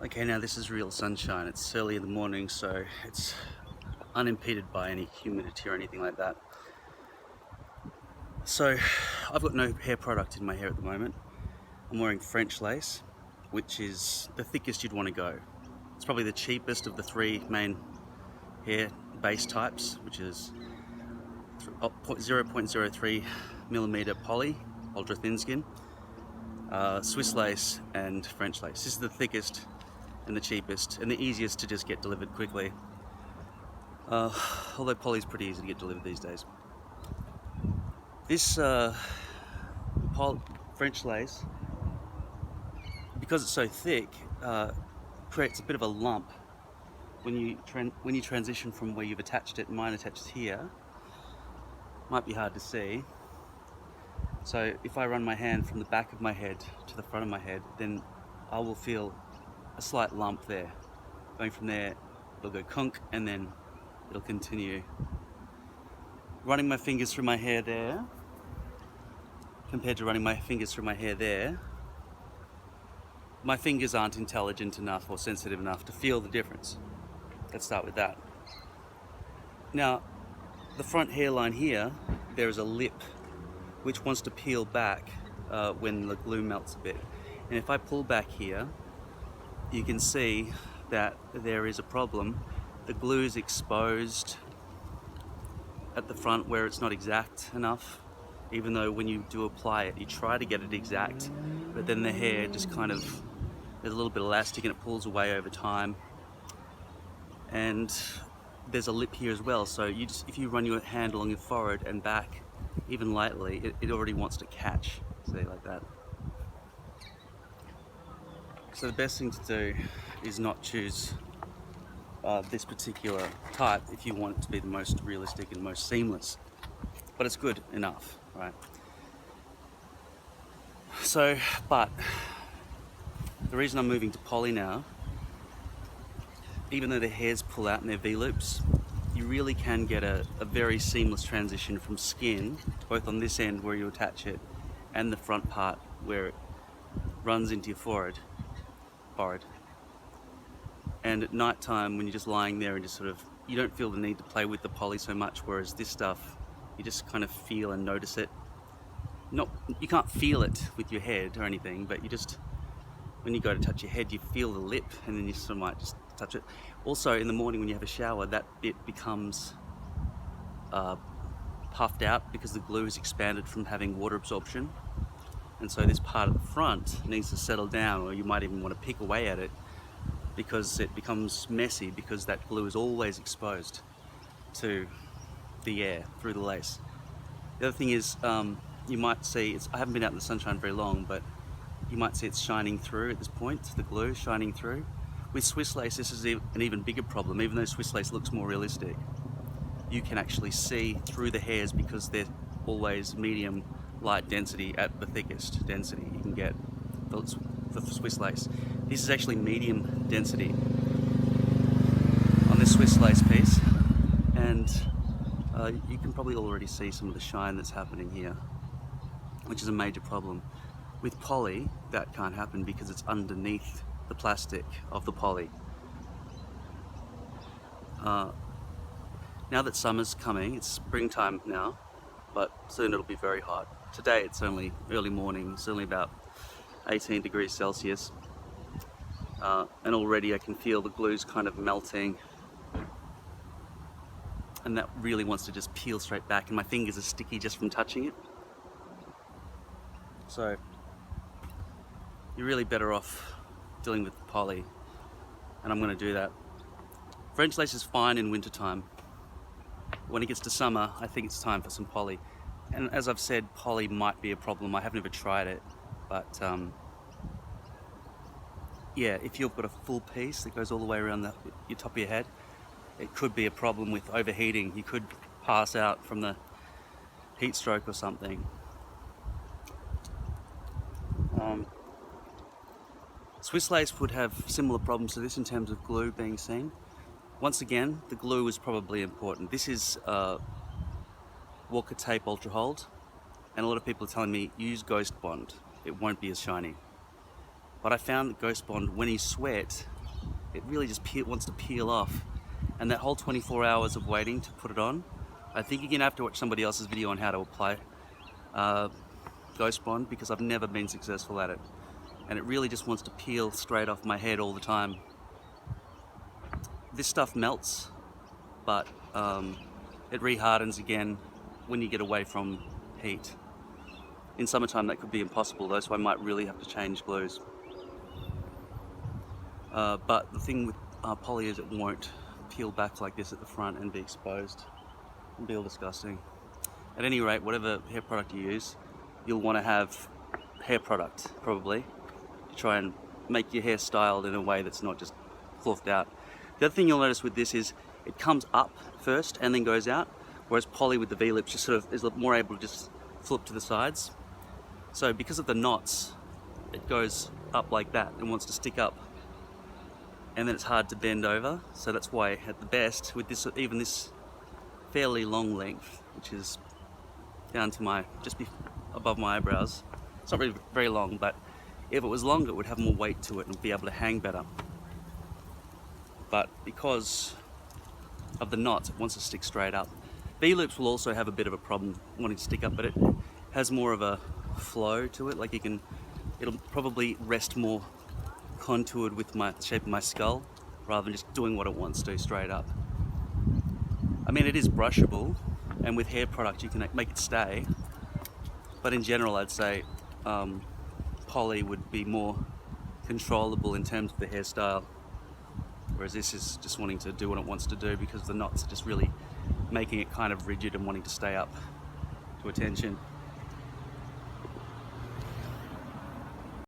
Okay, now this is real sunshine. It's early in the morning, so it's unimpeded by any humidity or anything like that. So I've got no hair product in my hair at the moment. I'm wearing French lace, which is the thickest you'd want to go. It's probably the cheapest of the three main hair base types, which is 0.03 millimeter poly, ultra thin skin, Swiss lace and French lace. This is the thickest and the cheapest and the easiest to just get delivered quickly. Although poly's pretty easy to get delivered these days. This French lace, because it's so thick, creates a bit of a lump when you transition from where you've attached it. Mine attached here. Might be hard to see. So if I run my hand from the back of my head to the front of my head, then I will feel a slight lump there. Going from there, it'll go conk, and then it'll continue. Running my fingers through my hair there, compared to running my fingers through my hair there, my fingers aren't intelligent enough or sensitive enough to feel the difference. Let's start with that. Now, the front hairline here, there is a lip which wants to peel back when the glue melts a bit. And if I pull back here, you can see that there is a problem. The glue is exposed at the front where it's not exact enough, even though when you do apply it, you try to get it exact, but then the hair just kind of, there's a little bit elastic and it pulls away over time. And there's a lip here as well, so if you run your hand along your forehead and back, even lightly, it already wants to catch, say like that. So the best thing to do is not choose this particular type if you want it to be the most realistic and most seamless, but it's good enough, right? So, but the reason I'm moving to poly now, even though the hairs pull out and they're V-loops, you really can get a very seamless transition from skin, both on this end where you attach it and the front part where it runs into your forehead. And at night time, when you're just lying there and just sort of, you don't feel the need to play with the poly so much, whereas this stuff, you just kind of feel and notice it. You can't feel it with your head or anything, but you just, when you go to touch your head, you feel the lip, and then you sort of might just touch it. Also, in the morning when you have a shower, that bit becomes puffed out because the glue is expanded from having water absorption. And so this part of the front needs to settle down, or you might even want to pick away at it because it becomes messy, because that glue is always exposed to the air through the lace. The other thing is, you might see, I haven't been out in the sunshine very long, but you might see it's shining through at this point, the glue shining through. With Swiss lace, this is an even bigger problem. Even though Swiss lace looks more realistic, you can actually see through the hairs because they're always medium light density at the thickest density you can get for Swiss lace. This is actually medium density on this Swiss lace piece, and you can probably already see some of the shine that's happening here, which is a major problem. With poly, that can't happen because it's underneath the plastic of the poly. Now that summer's coming, it's springtime now, but soon it'll be very hot. Today it's only early morning, it's only about 18 degrees Celsius, and already I can feel the glue's kind of melting, and that really wants to just peel straight back, and my fingers are sticky just from touching it. So you're really better off dealing with the poly, and I'm going to do that. French lace is fine in wintertime. When it gets to summer, I think it's time for some poly. And as I've said, poly might be a problem. I haven't ever tried it, but yeah, if you've got a full piece that goes all the way around your top of your head, it could be a problem with overheating. You could pass out from the heat stroke or something. Swiss lace would have similar problems to this in terms of glue being seen. Once again, the glue is probably important. This is Walker Tape Ultra Hold, and a lot of people are telling me use Ghost Bond. It won't be as shiny. But I found that Ghost Bond, when you sweat, it really just wants to peel off. And that whole 24 hours of waiting to put it on, I think you're gonna have to watch somebody else's video on how to apply Ghost Bond, because I've never been successful at it. And it really just wants to peel straight off my head all the time. This stuff melts, but it rehardens again when you get away from heat. In summertime that could be impossible though, so I might really have to change glues. But the thing with poly is it won't peel back like this at the front and be exposed. It'll be all disgusting. At any rate, whatever hair product you use, you'll want to have hair product probably to try and make your hair styled in a way that's not just fluffed out. The other thing you'll notice with this is it comes up first and then goes out, whereas poly with the V-lips just sort of is more able to just flip to the sides. So because of the knots, it goes up like that and wants to stick up, and then it's hard to bend over. So that's why at the best with this, even this fairly long length, which is down to just above my eyebrows, it's not really very long, but if it was longer it would have more weight to it and be able to hang better. But because of the knots, it wants to stick straight up. V-loops will also have a bit of a problem wanting to stick up, but it has more of a flow to it. Like it'll probably rest more contoured with the shape of my skull rather than just doing what it wants to straight up. I mean, it is brushable, and with hair product you can make it stay, but in general I'd say poly would be more controllable in terms of the hairstyle, whereas this is just wanting to do what it wants to do because the knots are just really making it kind of rigid and wanting to stay up to attention.